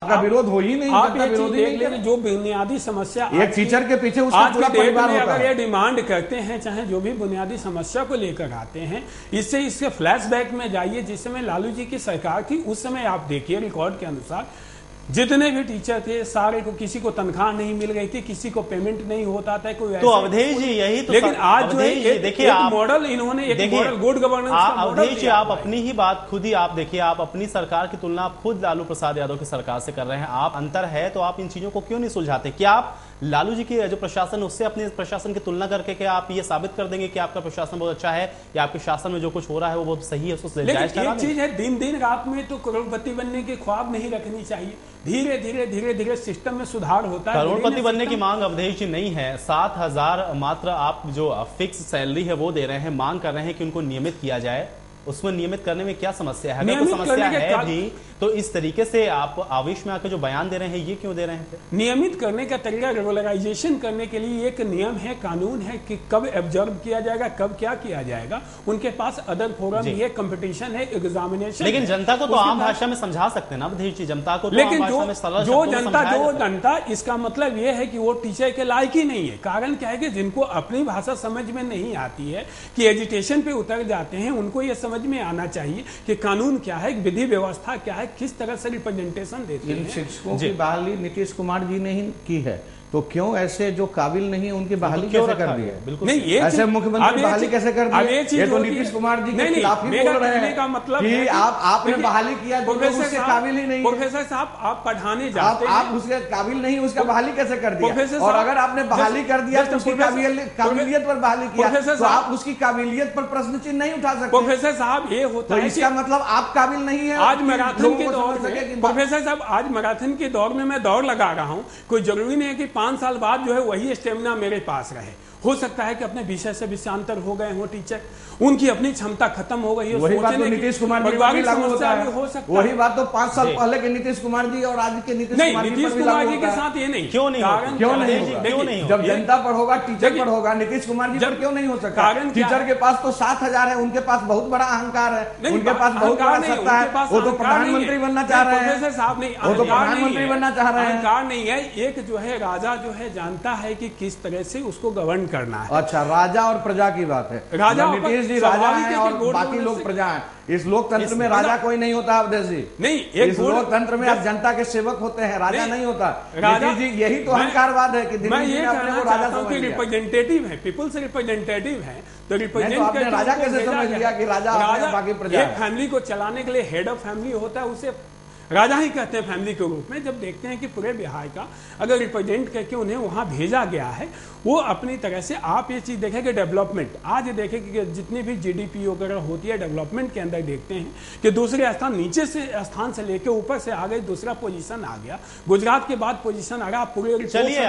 का विरोध हो ही नहीं, आप ये चीज देख लें, जो बुनियादी समस्या एक टीचर के पीछे उसका पूरा परिवार होता है। अगर ये डिमांड करते हैं, चाहे जो भी बुनियादी समस्या को लेकर आते हैं, इसके फ्लैशबैक में जाइए जिस समय लालू जी की सरकार थी, उस समय आप देखिए रिकॉर्ड के अनुसार जितने भी टीचर थे सारे को, किसी को तनख्वाह नहीं मिल रही थी, किसी को पेमेंट नहीं होता था, कोई तो अवधेश जी यही तो, लेकिन आज जो है देखिए मॉडल इन्होंने एक मॉडल गुड गवर्नेंस का मॉडल। अवधेश जी आप अपनी ही बात खुद ही आप देखिए, आप अपनी सरकार की तुलना आप खुद लालू प्रसाद यादव की सरकार से कर रहे हैं। आप अंतर है तो आप इन चीजों को क्यों नहीं सुलझाते? क्या आप लालू जी की जो प्रशासन उससे अपने प्रशासन की तुलना करके क्या आप ये साबित कर देंगे कि आपका प्रशासन बहुत अच्छा है या आपके शासन में जो कुछ हो रहा है वो बहुत सही है? लेकिन एक चीज है, दिन दिन रात में तो करोड़पति बनने के ख्वाब नहीं रखनी चाहिए। धीरे धीरे धीरे धीरे सिस्टम में सुधार होता है। करोड़पति बनने की मांग अवधेश जी नहीं है। 7,000 मात्र आप जो फिक्स सैलरी है वो दे रहे हैं, मांग कर रहे हैं कि उनको नियमित किया जाए। उसमें नियमित करने में क्या समस्या है? अगर कोई समस्या है भी तो इस तरीके से आप आवेश में आकर जो बयान दे रहे हैं ये क्यों दे रहे हैं? नियमित करने का तरीका रेगुलराइजेशन करने के लिए एक नियम है, कानून है कि कब ऑब्जर्व किया जाएगा, कब क्या किया जाएगा। उनके पास अदर फोरम भी है, कंपटीशन है, एग्जामिनेशन। लेकिन जनता को तो आम भाषा में समझा सकते हैं ना अवधेश जी, जनता को। लेकिन जो जनता इसका मतलब ये है कि वो टीचर के लायक ही नहीं है। कारण क्या है कि जिनको अपनी भाषा समझ में नहीं आती है, कि एजुटेशन पे उतर जाते हैं, उनको ये समझ में आना चाहिए कि कानून क्या है, विधि व्यवस्था क्या है, किस तरह से रिप्रेजेंटेशन देते हैं। इन शिक्षकों की बहाली नीतीश कुमार जी ने ही की है, तो क्यों ऐसे जो काबिल नहीं है उनकी बहाली कैसे कर दी है? बिल्कुल नहीं, ये ऐसे मुख्यमंत्री बहाली कैसे कर दी है? ये तो नीतीश कुमार जी के खिलाफ ही बोल रहे हैं मतलब कि आपने बहाली किया तो उसके काबिल ही नहीं। प्रोफेसर साहब आप पढ़ाने जाते हैं, आप उसके काबिल नहीं, उसका बहाली कैसे कर दिया? और अगर आपने बहाली कर दिया तो उसकी काबिलियत पर बहाली किया तो आप उसकी काबिलियत पर प्रश्न चिन्ह नहीं उठा सकते। प्रोफेसर साहब ये होता है, इसका मतलब आप काबिल नहीं है। आज मैराथन के दौर में, प्रोफेसर साहब आज मैराथन के दौर में मैं दौड़ लगा रहा हूँ, कोई जरूरी नहीं है कि 5 साल बाद जो है वही स्टेमिना मेरे पास रहे। हो सकता है कि अपने विषय से विषयांतर हो गए हो टीचर, उनकी अपनी क्षमता खत्म हो गई है। वही बात तो नीतीश कुमार जी पर भी लागू होता है। वही बात तो 5 साल पहले के नीतीश कुमार जी और आज के नीतीश कुमार जी के साथ ये नहीं। क्यों नहीं? जब जनता पर होगा, टीचर पर होगा, नीतीश कुमार जी पर क्यों नहीं हो सकता? टीचर के पास तो 7,000 है, उनके पास बहुत बड़ा अहंकार है, उनके पास बहुत बड़ा सत्ता है, वो तो प्रधानमंत्री बनना चाह रहे हैं। वो तो प्रधानमंत्री बनना चाह रहे हैं। अहंकार नहीं है, एक जो है राजा जो है जानता है कि किस तरह से उसको गवर्न करना है। अच्छा, राजा और प्रजा की बात है। राजा नीतीश जी राजा है और बाकी लोग प्रजा हैं। इस लोकतंत्र में राजा कोई नहीं होता अवधेश जी। नहीं, इस लोकतंत्र में आप जनता के सेवक होते हैं, राजा नहीं होता। नीतीश जी यही तो अहंकारवाद है कि मैं ये कहना चाहता हूं कि रिप्रेजेंटेटिव है, पीपल्स रिप्रेजेंटेटिव है, तो रिप्रेजेंटेटिव राजा कैसे समझ लिया कि राजा बाकी प्रजा? एक फैमिली को चलाने के लिए हेड ऑफ फैमिली होता है, उसे राजा ही कहते हैं फैमिली के रूप में। जब देखते हैं कि पूरे बिहार का अगर रिप्रेजेंट करके उन्हें वहां भेजा गया है, वो अपनी तरह से आप ये चीज देखें कि डेवलपमेंट, आज देखें कि जितनी भी जीडीपी वगैरह होती है डेवलपमेंट के अंदर, देखते हैं कि दूसरे स्थान, नीचे से स्थान से लेकर ऊपर से आ गए, दूसरा पोजीशन आ गया, गुजरात के बाद पोजीशन आ गया। पूरे चलिए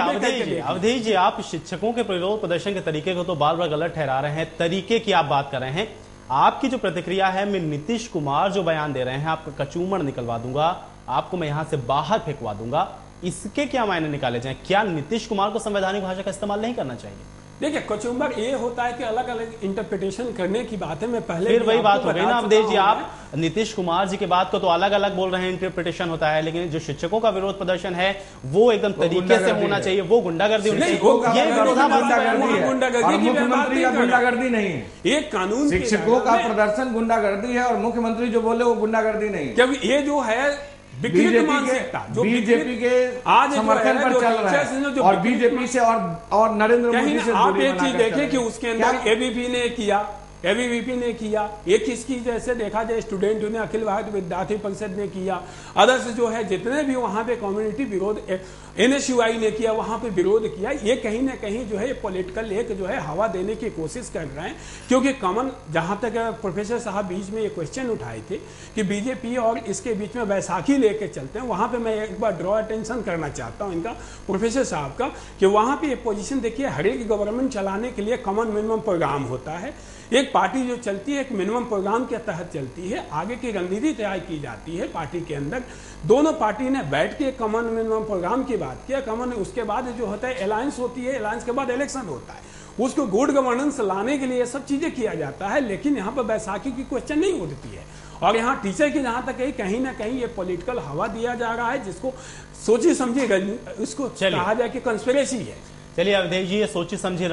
अवधेश जी, आप शिक्षकों के विरोध प्रदर्शन के तरीके को तो बार बार गलत ठहरा रहे हैं, तरीके की आप बात कर रहे हैं। आपकी जो प्रतिक्रिया है, मैं नीतीश कुमार जो बयान दे रहे हैं, आपका कचूमड़ निकलवा दूंगा, आपको मैं यहां से बाहर फेंकवा दूंगा, इसके क्या मायने निकाले जाएं? क्या नीतीश कुमार को संवैधानिक भाषा का इस्तेमाल नहीं करना चाहिए? देखिए, कचूमर ये होता है कि अलग अलग इंटरप्रिटेशन करने की बात है। मैं पहले फिर वही बात हो गई ना अवधेश जी, आप नीतीश कुमार जी के बात को तो अलग अलग बोल रहे हैं, इंटरप्रिटेशन होता है, लेकिन जो शिक्षकों का विरोध प्रदर्शन है वो एकदम तरीके से होना चाहिए, वो गुंडागर्दी होनी चाहिए। गुंडागर्दी नहीं है, एक कानून। शिक्षकों का प्रदर्शन गुंडागर्दी है और मुख्यमंत्री जो बोले वो गुंडागर्दी नहीं है, क्योंकि ये जो है बीजेपी के आज समर्थन पर चल रहा है और बीजेपी से और नरेंद्र मोदी से। आप एक चीज देखें कि उसके अंदर एबीवीपी ने किया, एबीवीपी ने किया, एक इसकी जैसे देखा जाए स्टूडेंट ने, अखिल भारतीय विद्यार्थी परिषद ने किया, अदर्स जो है जितने भी वहां पे कम्युनिटी विरोध, एनएसयूआई ने किया, वहां पे विरोध किया। ये कहीं ना कहीं जो है पॉलिटिकल एक जो है हवा देने की कोशिश कर रहे हैं, क्योंकि कॉमन, जहां तक प्रोफेसर साहब बीच में ये क्वेश्चन उठाए थे कि बीजेपी और इसके बीच में बैसाखी लेके चलते हैं, वहां पे मैं एक बार ड्रॉ अटेंशन करना चाहता हूं इनका, प्रोफेसर साहब का, कि वहां पे पोजीशन देखिए, हर एक गवर्नमेंट चलाने के लिए कॉमन मिनिमम प्रोग्राम होता है। एक पार्टी जो चलती है एक मिनिमम प्रोग्राम के तहत चलती है, आगे की रणनीति तैयार की जाती है पार्टी के अंदर। दोनों पार्टी ने बैठ के कॉमन मिनिमम प्रोग्राम की बात किया, कॉमन, उसके बाद जो होता है अलायंस होती है, अलायंस के बाद इलेक्शन होता है, उसको गुड गवर्नेंस लाने के लिए सब चीजें किया जाता है। लेकिन यहाँ पर बैसाखी की क्वेश्चन नहीं उठती है। और यहाँ टीचर की जहां तक है, कहीं ना कहीं ये पॉलिटिकल हवा दिया जा रहा है, जिसको सोची समझी उसको कहा जाए कि कंस्पिरेसी है। चलिए अवधेश जी, ये सोची समझी